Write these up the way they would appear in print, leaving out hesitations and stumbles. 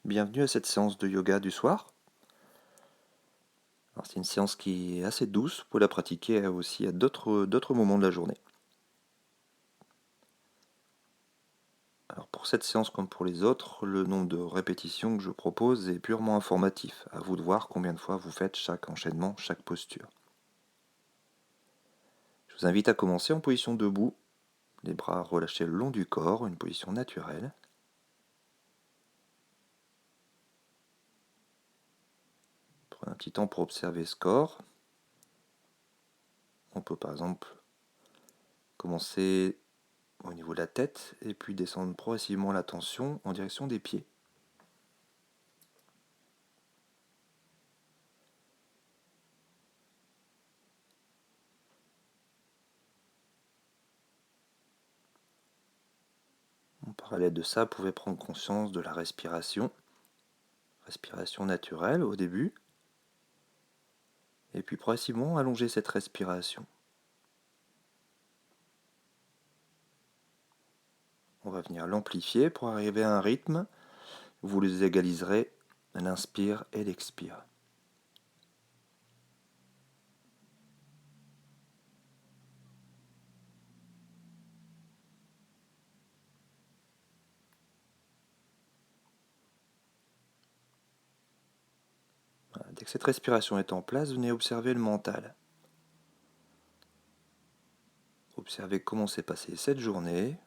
bienvenue à cette séance de yoga du soir. Alors, c'est une séance qui est assez douce, vous pouvez la pratiquer aussi à d'autres moments de la journée. Alors pour cette séance comme pour les autres, le nombre de répétitions que je propose est purement informatif. À vous de voir combien de fois vous faites chaque enchaînement, chaque posture. Je vous invite à commencer en position debout, les bras relâchés le long du corps, une position naturelle. Prenez un petit temps pour observer ce corps. On peut par exemple commencer au niveau de la tête et puis descendre progressivement la tension en direction des pieds. En parallèle de ça, vous pouvez prendre conscience de la respiration naturelle au début, et puis progressivement allonger cette respiration. On va venir l'amplifier pour arriver à un rythme. Vous les égaliserez l'inspire et l'expire. Voilà. Dès que cette respiration est en place, venez observer le mental. Observez comment s'est passée cette journée,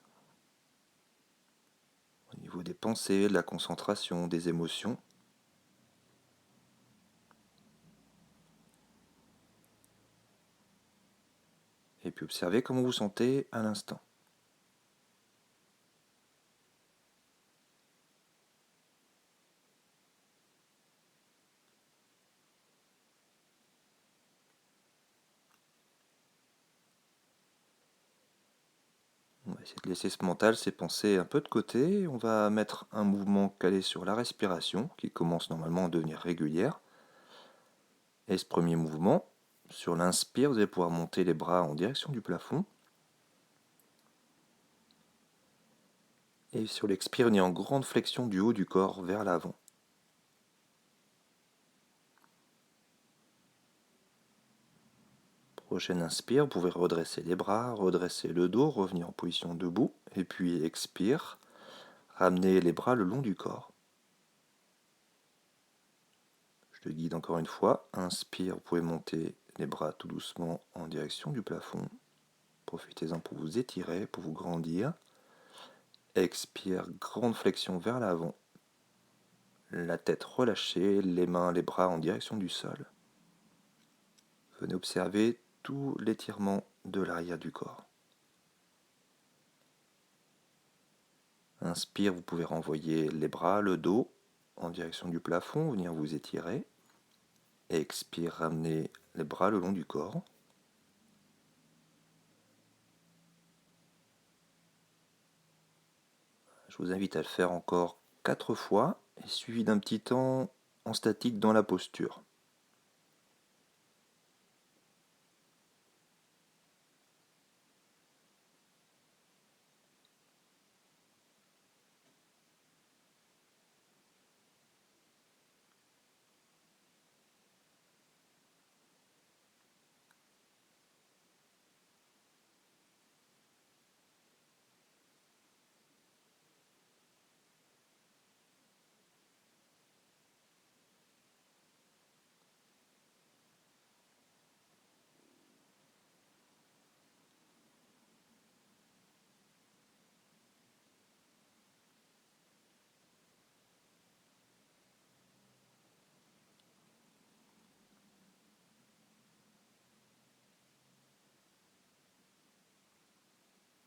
au niveau des pensées, de la concentration, des émotions. Et puis observez comment vous vous sentez à l'instant. On va essayer de laisser ce mental, ces pensées un peu de côté. On va mettre un mouvement calé sur la respiration, qui commence normalement à devenir régulière. Et ce premier mouvement, sur l'inspire, vous allez pouvoir monter les bras en direction du plafond. Et sur l'expire, on est en grande flexion du haut du corps vers l'avant. Prochaine inspire, vous pouvez redresser les bras, redresser le dos, revenir en position debout. Et puis expire, ramener les bras le long du corps. Je te guide encore une fois. Inspire, vous pouvez monter les bras tout doucement en direction du plafond. Profitez-en pour vous étirer, pour vous grandir. Expire, grande flexion vers l'avant. La tête relâchée, les mains, les bras en direction du sol. Venez observer tout l'étirement de l'arrière du corps. Inspire, vous pouvez renvoyer les bras, le dos en direction du plafond, venir vous étirer. Expire, ramener les bras le long du corps. Je vous invite à le faire encore 4 fois, et suivi d'un petit temps en statique dans la posture.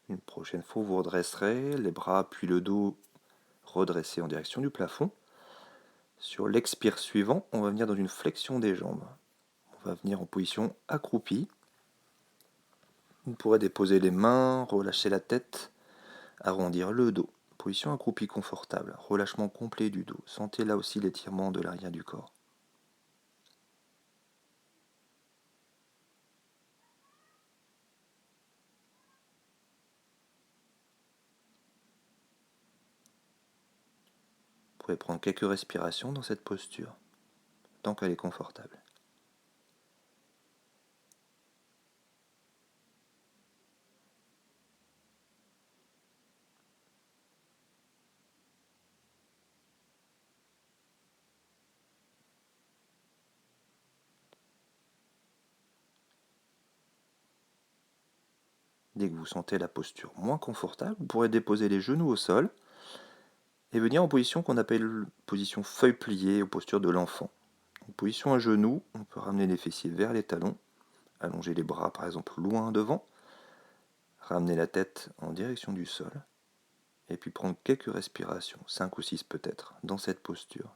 Une prochaine fois, vous redresserez les bras puis le dos redressés en direction du plafond. Sur l'expire suivant, on va venir dans une flexion des jambes. On va venir en position accroupie. Vous pourrez déposer les mains, relâcher la tête, arrondir le dos. Position accroupie confortable, relâchement complet du dos. Sentez là aussi l'étirement de l'arrière du corps. Vous pouvez prendre quelques respirations dans cette posture, tant qu'elle est confortable. Dès que vous sentez la posture moins confortable, vous pourrez déposer les genoux au sol et venir en position qu'on appelle position feuille pliée ou posture de l'enfant. En position à genoux, on peut ramener les fessiers vers les talons, allonger les bras par exemple loin devant, ramener la tête en direction du sol et puis prendre quelques respirations, 5 ou 6 peut-être, dans cette posture.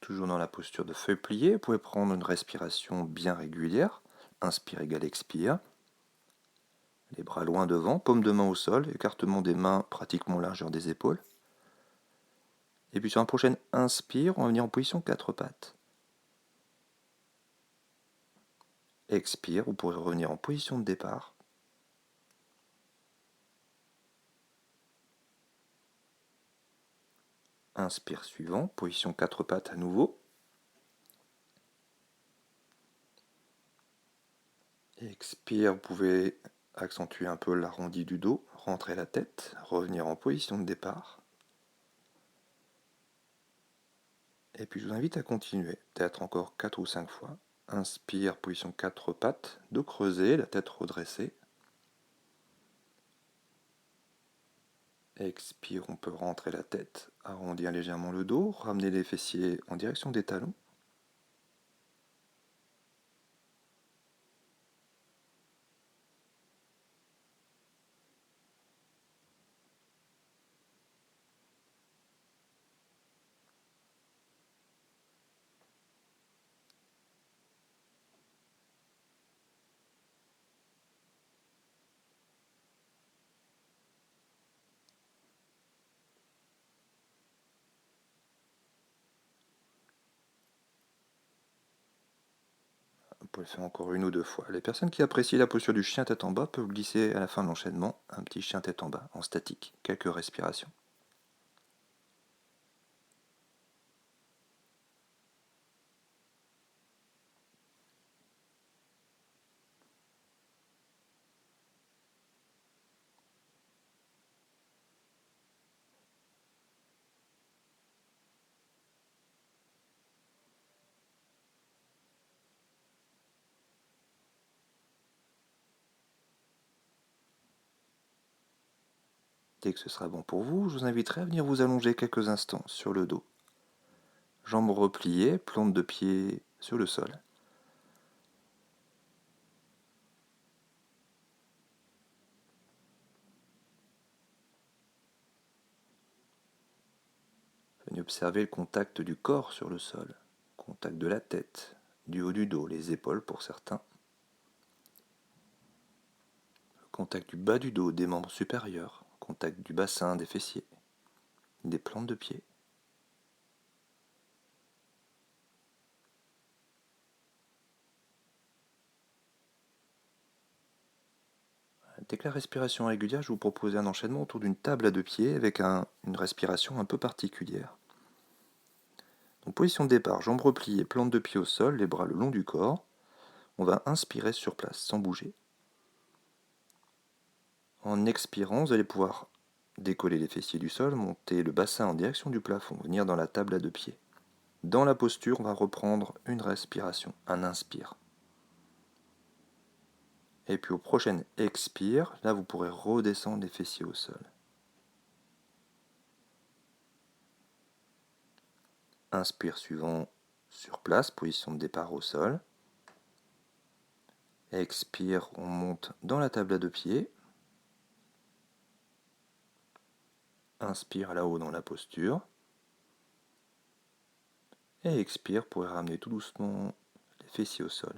Toujours dans la posture de feuille pliée, vous pouvez prendre une respiration bien régulière. Inspire égale expire. Les bras loin devant, paume de main au sol, écartement des mains pratiquement largeur des épaules. Et puis sur un prochain inspire, on va venir en position 4 pattes. Expire, vous pourrez revenir en position de départ. Inspire suivant, position 4 pattes à nouveau. Expire, vous pouvez accentuer un peu l'arrondi du dos, rentrer la tête, revenir en position de départ. Et puis je vous invite à continuer, peut-être encore 4 ou 5 fois. Inspire, position 4 pattes, dos creusé, la tête redressée. Expire, on peut rentrer la tête, arrondir légèrement le dos, ramener les fessiers en direction des talons. Vous pouvez le faire encore une ou deux fois. Les personnes qui apprécient la posture du chien tête en bas peuvent glisser à la fin de l'enchaînement un petit chien tête en bas en statique, quelques respirations. Dès que ce sera bon pour vous, je vous inviterai à venir vous allonger quelques instants sur le dos. Jambes repliées, plante de pied sur le sol. Venez observer le contact du corps sur le sol, contact de la tête, du haut du dos, les épaules pour certains. Contact du bas du dos, des membres supérieurs, contact du bassin, des fessiers, des plantes de pied. Dès que la respiration est régulière, je vous propose un enchaînement autour d'une table à deux pieds avec une respiration un peu particulière. Donc, position de départ, jambes repliées, plante de pied au sol, les bras le long du corps. On va inspirer sur place, sans bouger. En expirant, vous allez pouvoir décoller les fessiers du sol, monter le bassin en direction du plafond, venir dans la table à deux pieds. Dans la posture, on va reprendre une respiration, un inspire. Et puis au prochain expire, là vous pourrez redescendre les fessiers au sol. Inspire suivant sur place, position de départ au sol. Expire, on monte dans la table à deux pieds. Inspire là-haut dans la posture. Et expire pour ramener tout doucement les fessiers au sol.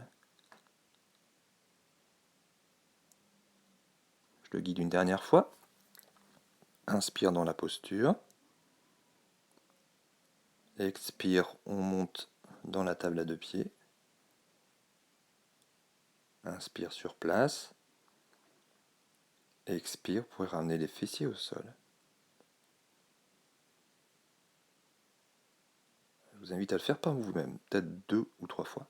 Je le guide une dernière fois. Inspire dans la posture. Expire, on monte dans la table à deux pieds. Inspire sur place. Expire pour ramener les fessiers au sol. Je vous invite à le faire par vous-même, peut-être 2 ou 3 fois.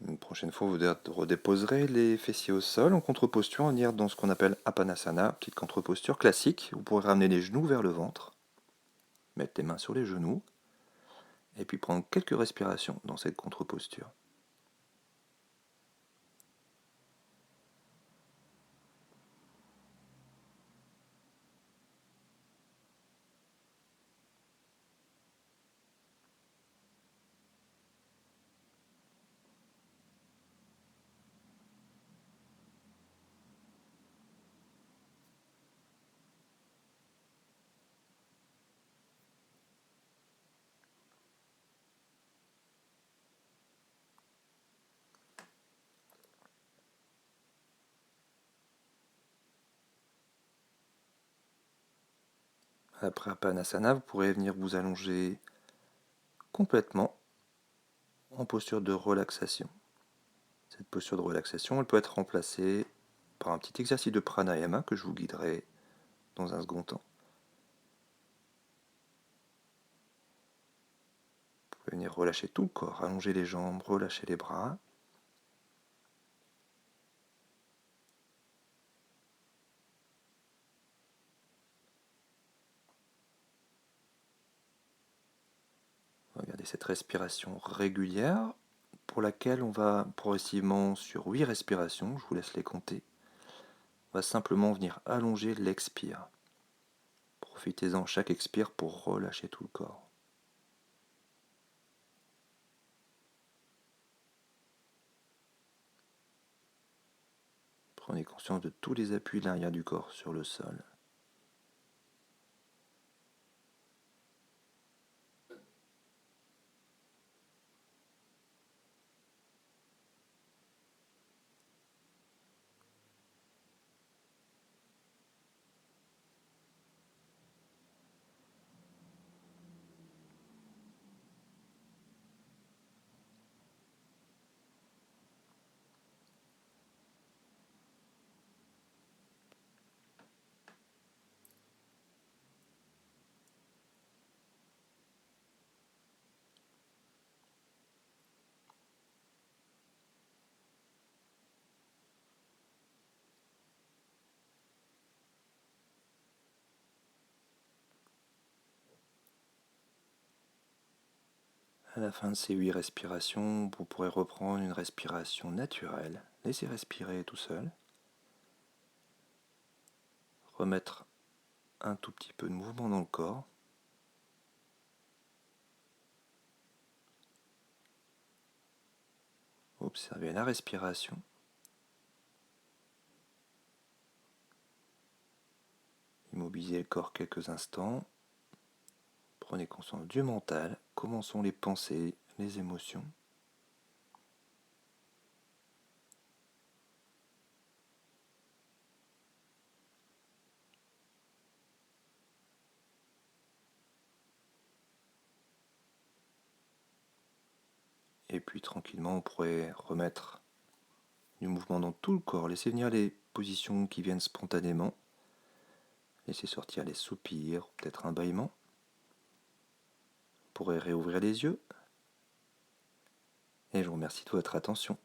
Une prochaine fois, vous redéposerez les fessiers au sol en contre-posture, en venir dans ce qu'on appelle Apanasana, petite contre-posture classique. Vous pourrez ramener les genoux vers le ventre, mettre les mains sur les genoux, et puis prendre quelques respirations dans cette contre-posture. Après Apanasana, vous pourrez venir vous allonger complètement en posture de relaxation. Cette posture de relaxation, elle peut être remplacée par un petit exercice de pranayama que je vous guiderai dans un second temps. Vous pouvez venir relâcher tout le corps, allonger les jambes, relâcher les bras. Regardez cette respiration régulière pour laquelle on va progressivement sur 8 respirations, je vous laisse les compter. On va simplement venir allonger l'expire. Profitez-en chaque expire pour relâcher tout le corps. Prenez conscience de tous les appuis de l'arrière du corps sur le sol. À la fin de ces 8 respirations, vous pourrez reprendre une respiration naturelle. Laissez respirer tout seul. Remettre un tout petit peu de mouvement dans le corps. Observez la respiration. Immobilisez le corps quelques instants. Prenez conscience du mental. Comment sont les pensées, les émotions. Et puis tranquillement, on pourrait remettre du mouvement dans tout le corps. Laissez venir les positions qui viennent spontanément. Laissez sortir les soupirs, peut-être un bâillement. pourrez réouvrir les yeux. Et je vous remercie de votre attention.